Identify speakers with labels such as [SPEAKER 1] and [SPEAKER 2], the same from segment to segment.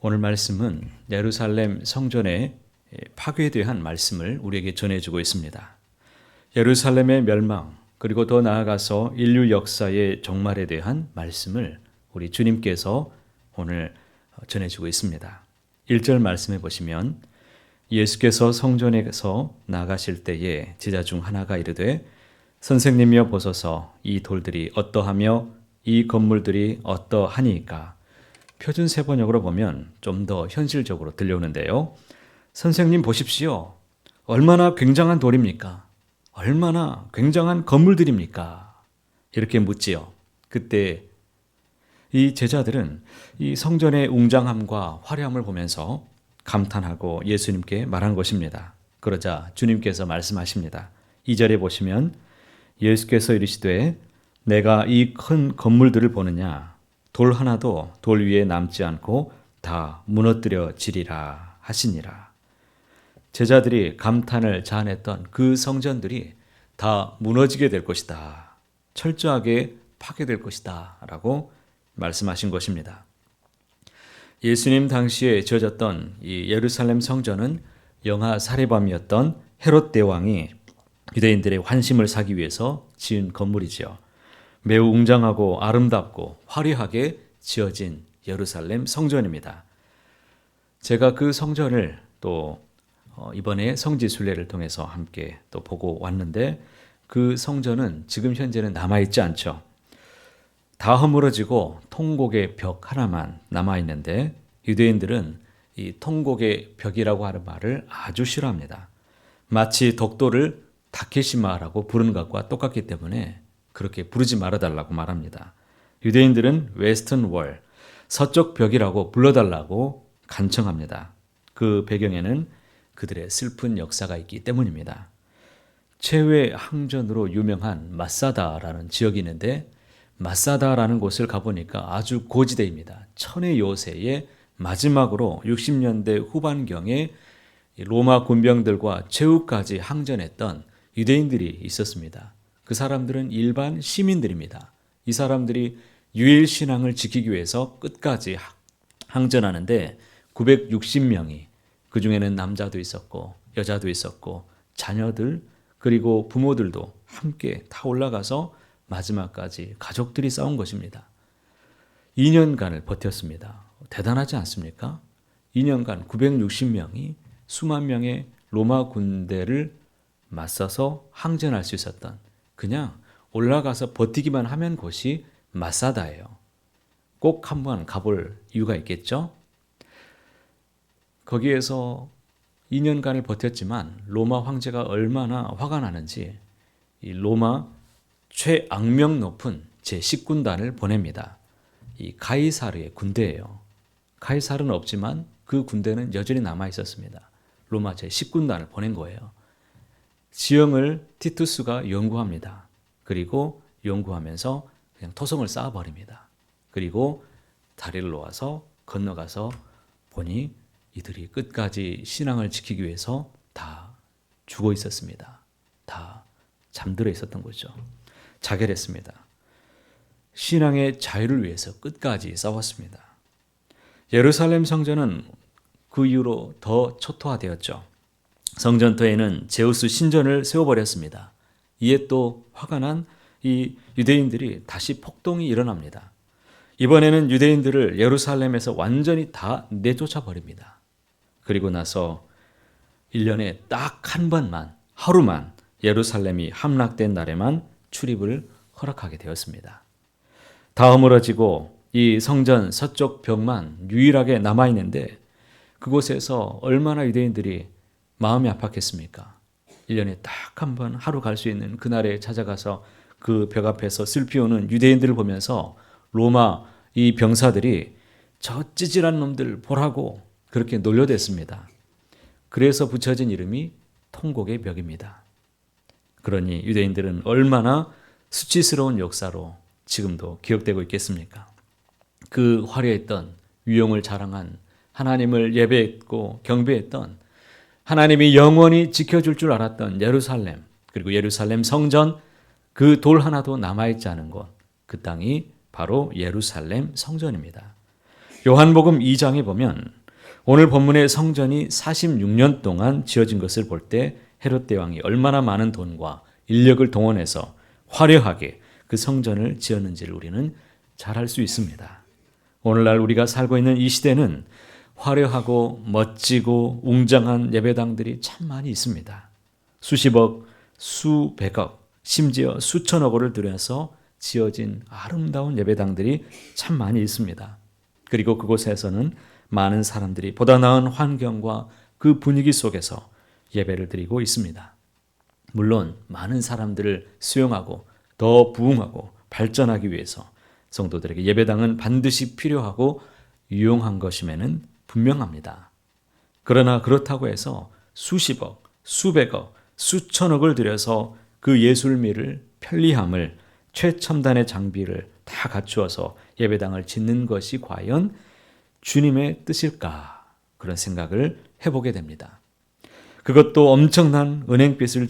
[SPEAKER 1] 오늘 말씀은 예루살렘 성전의 파괴에 대한 말씀을 우리에게 전해주고 있습니다. 예루살렘의 멸망, 그리고 더 나아가서 인류 역사의 종말에 대한 말씀을 우리 주님께서 오늘 전해주고 있습니다. 1절 말씀해 보시면 예수께서 성전에서 나가실 때에 제자 중 하나가 이르되 선생님이여 보소서 이 돌들이 어떠하며 이 건물들이 어떠하니까. 표준 세번역으로 보면 좀 더 현실적으로 들려오는데요. 선생님 보십시오. 얼마나 굉장한 돌입니까? 얼마나 굉장한 건물들입니까? 이렇게 묻지요. 그때 이 제자들은 이 성전의 웅장함과 화려함을 보면서 감탄하고 예수님께 말한 것입니다. 그러자 주님께서 말씀하십니다. 2절에 보시면 예수께서 이르시되 내가 이 큰 건물들을 보느냐? 돌 하나도 돌 위에 남지 않고 다 무너뜨려지리라 하시니라. 제자들이 감탄을 자아냈던 그 성전들이 다 무너지게 될 것이다. 철저하게 파괴될 것이다. 라고 말씀하신 것입니다. 예수님 당시에 지어졌던 이 예루살렘 성전은 영하 살해범이었던 헤롯 대왕이 유대인들의 환심을 사기 위해서 지은 건물이지요. 매우 웅장하고 아름답고 화려하게 지어진 예루살렘 성전입니다. 제가 그 성전을 또 이번에 성지순례를 통해서 함께 또 보고 왔는데 그 성전은 지금 현재는 남아있지 않죠. 다 허물어지고 통곡의 벽 하나만 남아있는데 유대인들은 이 통곡의 벽이라고 하는 말을 아주 싫어합니다. 마치 독도를 다케시마라고 부르는 것과 똑같기 때문에 그렇게 부르지 말아달라고 말합니다. 유대인들은 웨스턴 월, 서쪽 벽이라고 불러달라고 간청합니다. 그 배경에는 그들의 슬픈 역사가 있기 때문입니다. 최후의 항전으로 유명한 마사다라는 지역이 있는데 마사다라는 곳을 가보니까 아주 고지대입니다. 천의 요새의 마지막으로 60년대 후반경에 로마 군병들과 최후까지 항전했던 유대인들이 있었습니다. 그 사람들은 일반 시민들입니다. 이 사람들이 유일신앙을 지키기 위해서 끝까지 항전하는데 960명이 그 중에는 남자도 있었고 여자도 있었고 자녀들 그리고 부모들도 함께 다 올라가서 마지막까지 가족들이 싸운 것입니다. 2년간을 버텼습니다. 대단하지 않습니까? 2년간 960명이 수만 명의 로마 군대를 맞서서 항전할 수 있었던 그냥 올라가서 버티기만 하면 곳이 마사다예요. 꼭 한번 가볼 이유가 있겠죠? 거기에서 2년간을 버텼지만 로마 황제가 얼마나 화가 나는지 이 로마 최악명 높은 제10군단을 보냅니다. 이 가이사르의 군대예요. 가이사르는 없지만 그 군대는 여전히 남아 있었습니다. 로마 제10군단을 보낸 거예요. 지형을 티투스가 연구합니다. 그리고 연구하면서 그냥 토성을 쌓아버립니다. 그리고 다리를 놓아서 건너가서 보니 이들이 끝까지 신앙을 지키기 위해서 다 죽어 있었습니다. 다 잠들어 있었던 거죠. 자결했습니다. 신앙의 자유를 위해서 끝까지 싸웠습니다. 예루살렘 성전은 그 이후로 더 초토화되었죠. 성전터에는 제우스 신전을 세워버렸습니다. 이에 또 화가 난 이 유대인들이 다시 폭동이 일어납니다. 이번에는 유대인들을 예루살렘에서 완전히 다 내쫓아 버립니다. 그리고 나서 1년에 딱 한 번만, 하루만 예루살렘이 함락된 날에만 출입을 허락하게 되었습니다. 다 허물어지고 이 성전 서쪽 벽만 유일하게 남아있는데 그곳에서 얼마나 유대인들이 마음이 아팠겠습니까? 1년에 딱 한 번 하루 갈 수 있는 그날에 찾아가서 그 벽 앞에서 슬피 오는 유대인들을 보면서 로마 이 병사들이 저 찌질한 놈들 보라고 그렇게 놀려댔습니다. 그래서 붙여진 이름이 통곡의 벽입니다. 그러니 유대인들은 얼마나 수치스러운 역사로 지금도 기억되고 있겠습니까? 그 화려했던 위엄을 자랑한 하나님을 예배했고 경배했던 하나님이 영원히 지켜줄 줄 알았던 예루살렘, 그리고 예루살렘 성전, 그 돌 하나도 남아있지 않은 곳, 그 땅이 바로 예루살렘 성전입니다. 요한복음 2장에 보면 오늘 본문의 성전이 46년 동안 지어진 것을 볼 때 헤롯 대왕이 얼마나 많은 돈과 인력을 동원해서 화려하게 그 성전을 지었는지를 우리는 잘 알 수 있습니다. 오늘날 우리가 살고 있는 이 시대는 화려하고 멋지고 웅장한 예배당들이 참 많이 있습니다. 수십억, 수백억, 심지어 수천억 원을 들여서 지어진 아름다운 예배당들이 참 많이 있습니다. 그리고 그곳에서는 많은 사람들이 보다 나은 환경과 그 분위기 속에서 예배를 드리고 있습니다. 물론 많은 사람들을 수용하고 더 부흥하고 발전하기 위해서 성도들에게 예배당은 반드시 필요하고 유용한 것임에는 분명합니다. 그러나 그렇다고 해서 수십억, 수백억, 수천억을 들여서 그 예술미를, 편리함을, 최첨단의 장비를 다 갖추어서 예배당을 짓는 것이 과연 주님의 뜻일까? 그런 생각을 해보게 됩니다. 그것도 엄청난 은행빛을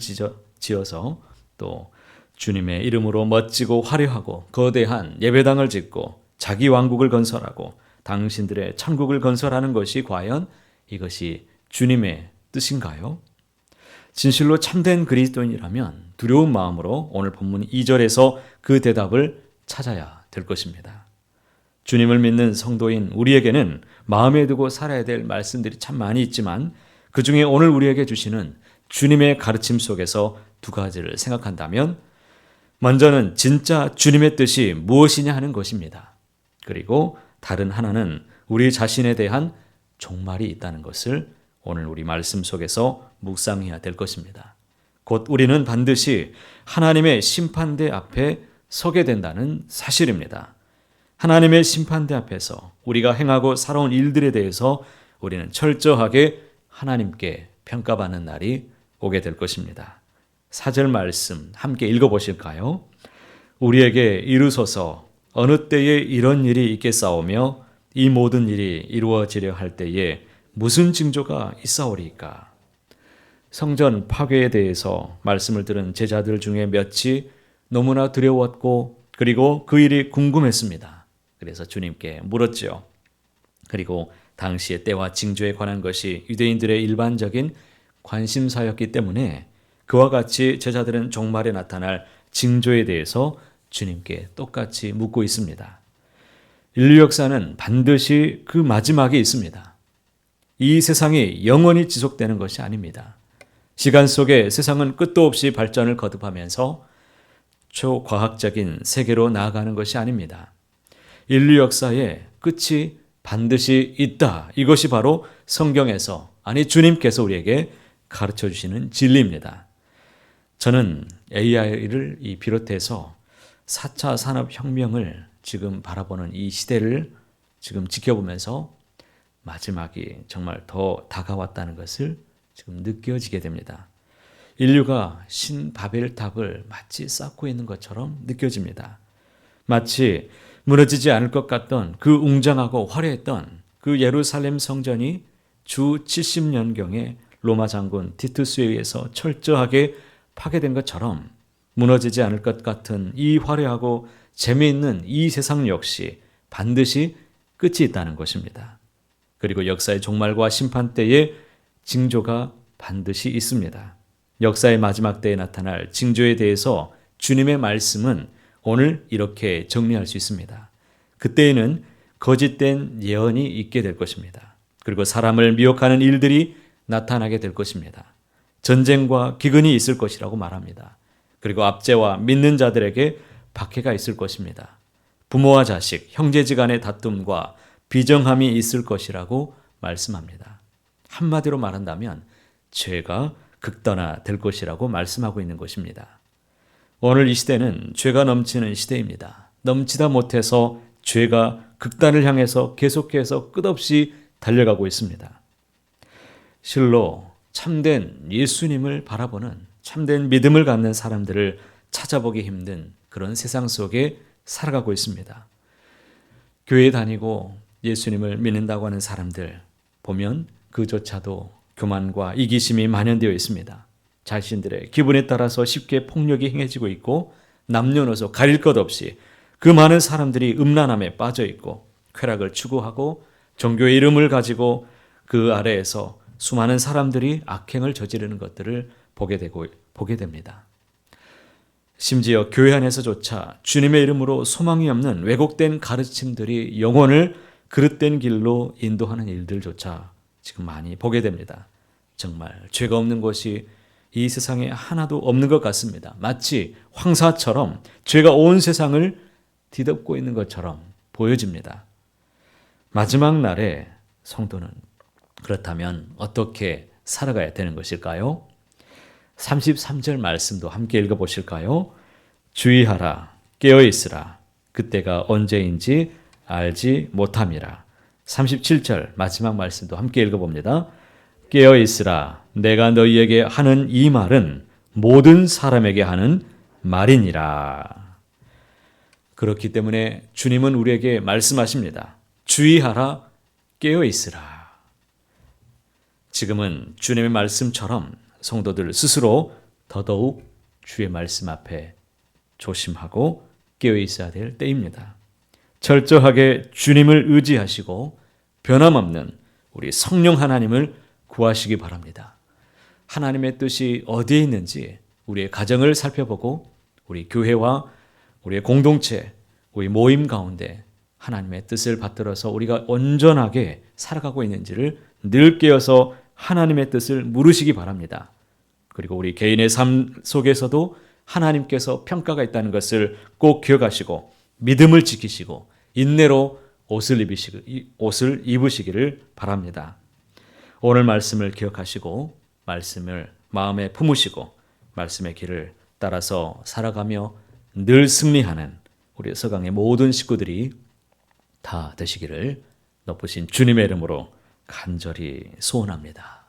[SPEAKER 1] 지어서 또 주님의 이름으로 멋지고 화려하고 거대한 예배당을 짓고 자기 왕국을 건설하고 당신들의 천국을 건설하는 것이 과연 이것이 주님의 뜻인가요? 진실로 참된 그리스도인이라면 두려운 마음으로 오늘 본문 2절에서 그 대답을 찾아야 될 것입니다. 주님을 믿는 성도인 우리에게는 마음에 두고 살아야 될 말씀들이 참 많이 있지만 그 중에 오늘 우리에게 주시는 주님의 가르침 속에서 두 가지를 생각한다면 먼저는 진짜 주님의 뜻이 무엇이냐 하는 것입니다. 그리고 다른 하나는 우리 자신에 대한 종말이 있다는 것을 오늘 우리 말씀 속에서 묵상해야 될 것입니다. 곧 우리는 반드시 하나님의 심판대 앞에 서게 된다는 사실입니다. 하나님의 심판대 앞에서 우리가 행하고 살아온 일들에 대해서 우리는 철저하게 하나님께 평가받는 날이 오게 될 것입니다. 4절 말씀 함께 읽어보실까요? 우리에게 이르소서 어느 때에 이런 일이 있겠사오며 이 모든 일이 이루어지려 할 때에 무슨 징조가 있사오리까? 성전 파괴에 대해서 말씀을 들은 제자들 중에 몇이 너무나 두려웠고 그리고 그 일이 궁금했습니다. 그래서 주님께 물었죠. 그리고 당시의 때와 징조에 관한 것이 유대인들의 일반적인 관심사였기 때문에 그와 같이 제자들은 종말에 나타날 징조에 대해서 주님께 똑같이 묻고 있습니다. 인류 역사는 반드시 그 마지막이 있습니다. 이 세상이 영원히 지속되는 것이 아닙니다. 시간 속에 세상은 끝도 없이 발전을 거듭하면서 초과학적인 세계로 나아가는 것이 아닙니다. 인류 역사의 끝이 반드시 있다. 이것이 바로 성경에서, 아니 주님께서 우리에게 가르쳐 주시는 진리입니다. 저는 AI를 비롯해서 4차 산업혁명을 지금 바라보는 이 시대를 지금 지켜보면서 마지막이 정말 더 다가왔다는 것을 지금 느껴지게 됩니다. 인류가 신바벨탑을 마치 쌓고 있는 것처럼 느껴집니다. 마치 무너지지 않을 것 같던 그 웅장하고 화려했던 그 예루살렘 성전이 주 70년경에 로마 장군 티투스에 의해서 철저하게 파괴된 것처럼 무너지지 않을 것 같은 이 화려하고 재미있는 이 세상 역시 반드시 끝이 있다는 것입니다. 그리고 역사의 종말과 심판 때에 징조가 반드시 있습니다. 역사의 마지막 때에 나타날 징조에 대해서 주님의 말씀은 오늘 이렇게 정리할 수 있습니다. 그때에는 거짓된 예언이 있게 될 것입니다. 그리고 사람을 미혹하는 일들이 나타나게 될 것입니다. 전쟁과 기근이 있을 것이라고 말합니다. 그리고 압제와 믿는 자들에게 박해가 있을 것입니다. 부모와 자식, 형제지간의 다툼과 비정함이 있을 것이라고 말씀합니다. 한마디로 말한다면 죄가 극단화될 것이라고 말씀하고 있는 것입니다. 오늘 이 시대는 죄가 넘치는 시대입니다. 넘치다 못해서 죄가 극단을 향해서 계속해서 끝없이 달려가고 있습니다. 실로 참된 예수님을 바라보는 참된 믿음을 갖는 사람들을 찾아보기 힘든 그런 세상 속에 살아가고 있습니다. 교회에 다니고 예수님을 믿는다고 하는 사람들 보면 그조차도 교만과 이기심이 만연되어 있습니다. 자신들의 기분에 따라서 쉽게 폭력이 행해지고 있고 남녀노소 가릴 것 없이 그 많은 사람들이 음란함에 빠져 있고 쾌락을 추구하고 종교의 이름을 가지고 그 아래에서 수많은 사람들이 악행을 저지르는 것들을 보게 됩니다. 심지어 교회 안에서조차 주님의 이름으로 소망이 없는 왜곡된 가르침들이 영혼을 그릇된 길로 인도하는 일들조차 지금 많이 보게 됩니다. 정말 죄가 없는 곳이 이 세상에 하나도 없는 것 같습니다. 마치 황사처럼 죄가 온 세상을 뒤덮고 있는 것처럼 보여집니다. 마지막 날에 성도는 그렇다면 어떻게 살아가야 되는 것일까요? 33절 말씀도 함께 읽어보실까요? 주의하라, 깨어있으라, 그때가 언제인지 알지 못함이라. 37절 마지막 말씀도 함께 읽어봅니다. 깨어있으라, 내가 너희에게 하는 이 말은 모든 사람에게 하는 말이니라. 그렇기 때문에 주님은 우리에게 말씀하십니다. 주의하라, 깨어있으라. 지금은 주님의 말씀처럼 성도들 스스로 더더욱 주의 말씀 앞에 조심하고 깨어있어야 될 때입니다. 철저하게 주님을 의지하시고 변함없는 우리 성령 하나님을 구하시기 바랍니다. 하나님의 뜻이 어디에 있는지 우리의 가정을 살펴보고 우리 교회와 우리의 공동체, 우리 모임 가운데 하나님의 뜻을 받들어서 우리가 온전하게 살아가고 있는지를 늘 깨어서 하나님의 뜻을 물으시기 바랍니다. 그리고 우리 개인의 삶 속에서도 하나님께서 평가가 있다는 것을 꼭 기억하시고 믿음을 지키시고 인내로 옷을 입으시기를 바랍니다. 오늘 말씀을 기억하시고 말씀을 마음에 품으시고 말씀의 길을 따라서 살아가며 늘 승리하는 우리 서강의 모든 식구들이 다 되시기를 높으신 주님의 이름으로 간절히 소원합니다.